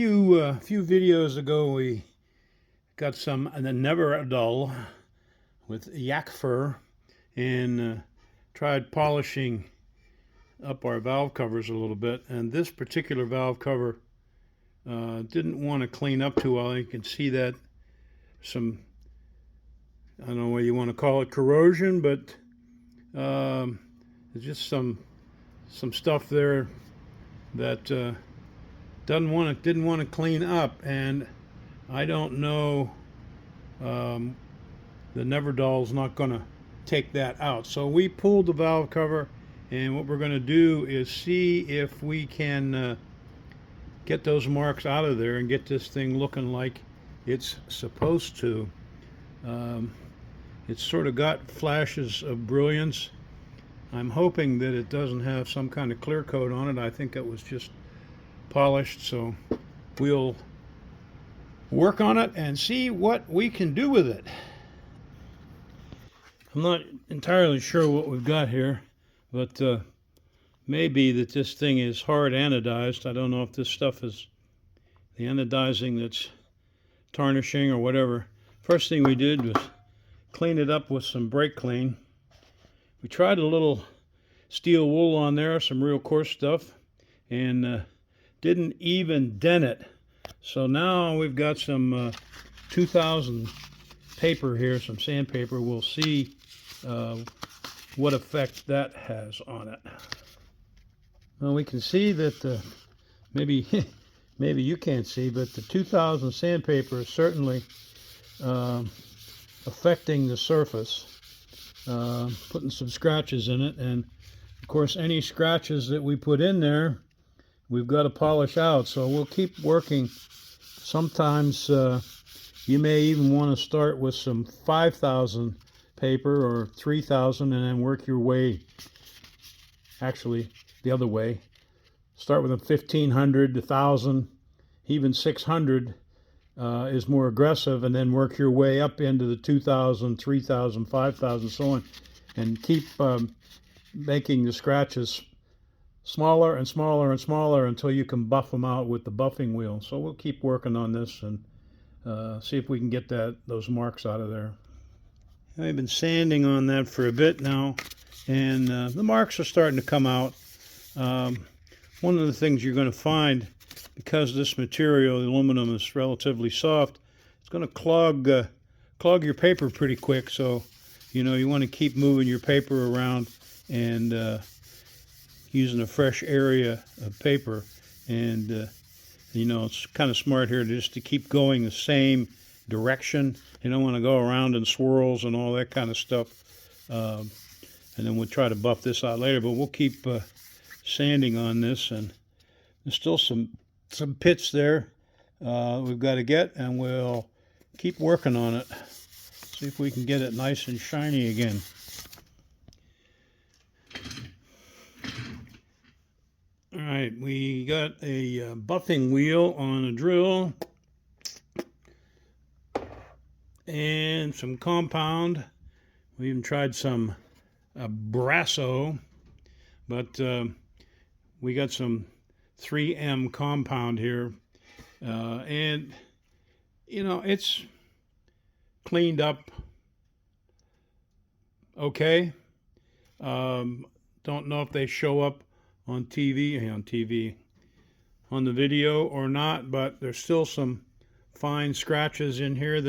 few videos ago, we got some never dull with yak fur and tried polishing up our valve covers a little bit. And this particular valve cover didn't want to clean up too well. You can see that some, I don't know what you want to call it, corrosion, but there's just some stuff there that didn't want to clean up, and I don't know. The never dull's not going to take that out. So we pulled the valve cover, and what we're going to do is see if we can get those marks out of there and get this thing looking like it's supposed to. It's sort of got flashes of brilliance. I'm hoping that it doesn't have some kind of clear coat on it. I think it was just polished, so we'll work on it and see what we can do with it. I'm not entirely sure what we've got here, but maybe that this thing is hard anodized. I don't know if this stuff is the anodizing that's tarnishing or whatever. First thing we did was clean it up with some brake clean. We tried a little steel wool on there, some real coarse stuff, and didn't even dent it. So now we've got some 2000 paper here, some sandpaper. We'll see what effect that has on it. Well, we can see that maybe you can't see, but the 2000 sandpaper is certainly affecting the surface, putting some scratches in it. And of course, any scratches that we put in there, we've got to polish out. So we'll keep working. Sometimes you may even want to start with some 5,000 paper or 3,000 and then work your way, actually the other way. Start with a 1,500, 1,000, even 600 is more aggressive, and then work your way up into the 2,000, 3,000, 5,000, so on, and keep making the scratches smaller and smaller and smaller until you can buff them out with the buffing wheel. So we'll keep working on this and see if we can get those marks out of there. I've been sanding on that for a bit now, and the marks are starting to come out. One of the things you're going to find, because this material, the aluminum, is relatively soft, it's going to clog your paper pretty quick. So, you want to keep moving your paper around and using a fresh area of paper. And it's kind of smart here just to keep going the same direction. You don't want to go around in swirls and all that kind of stuff. And then we'll try to buff this out later, but we'll keep sanding on this. And there's still some pits there we've got to get, and we'll keep working on it. See if we can get it nice and shiny again. All right, we got a buffing wheel on a drill and some compound. We even tried some Brasso, but we got some 3M compound here, and it's cleaned up okay. Don't know if they show up on the video or not, but there's still some fine scratches in here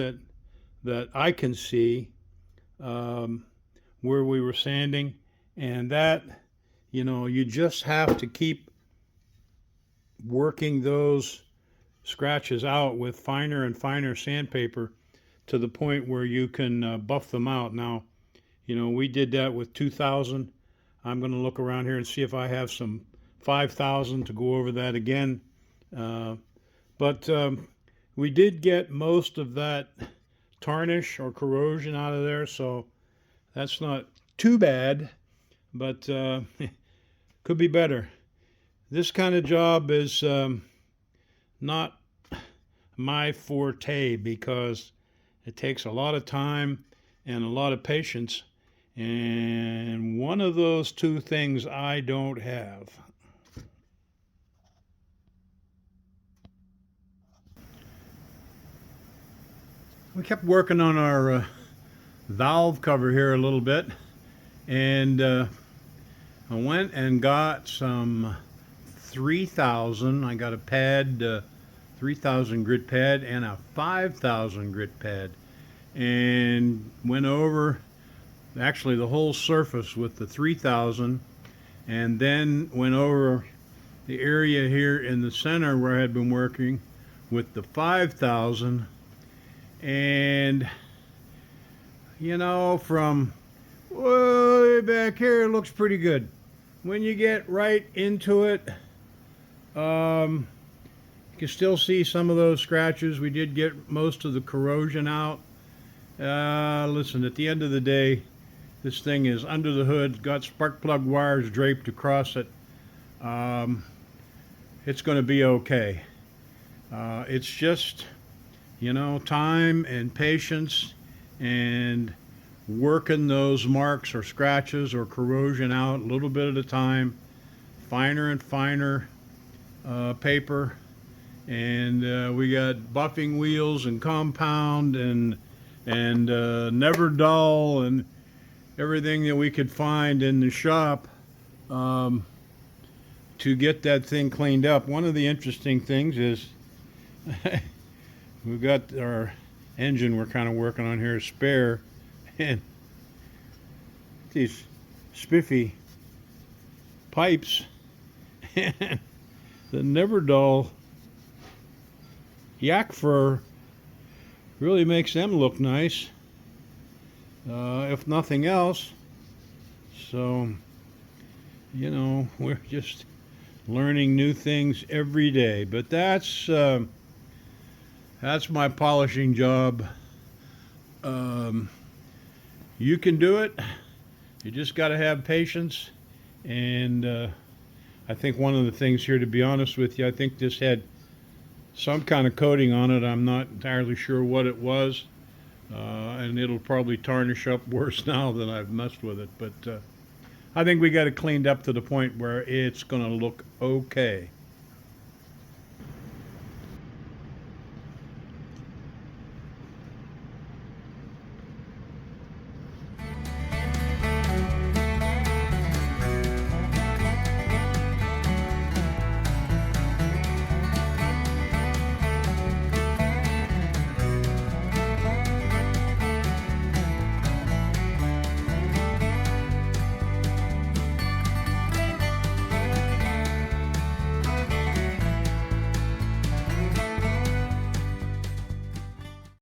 that I can see where we were sanding, and that you just have to keep working those scratches out with finer and finer sandpaper to the point where you can buff them out. Now, we did that with 2,000. I'm going to look around here and see if I have some 5,000 to go over that again. But we did get most of that tarnish or corrosion out of there, so that's not too bad, but could be better. This kind of job is not my forte because it takes a lot of time and a lot of patience, and one of those two things I don't have. We kept working on our valve cover here a little bit, and I went and got some 3000. I got a pad, 3000 grit pad, and a 5000 grit pad, and went over actually the whole surface with the 3000, and then went over the area here in the center where I had been working with the 5000. And you know, from way back here it looks pretty good. When you get right into it, you can still see some of those scratches. We did get most of the corrosion out. Listen, at the end of the day, this thing is under the hood, got spark plug wires draped across it. It's going to be okay. It's just, you know, time and patience and working those marks or scratches or corrosion out a little bit at a time, finer and finer paper. And we got buffing wheels and compound and never dull and everything that we could find in the shop to get that thing cleaned up. One of the interesting things is we've got our engine we're kind of working on here spare, and these spiffy pipes and the never dull yak fur really makes them look nice, if nothing else. So, you know, we're just learning new things every day, but that's my polishing job. You can do it. You just got to have patience. And I think one of the things here, to be honest with you, I think this had some kind of coating on it. I'm not entirely sure what it was. And it'll probably tarnish up worse now than I've messed with it. But I think we got it cleaned up to the point where it's going to look okay.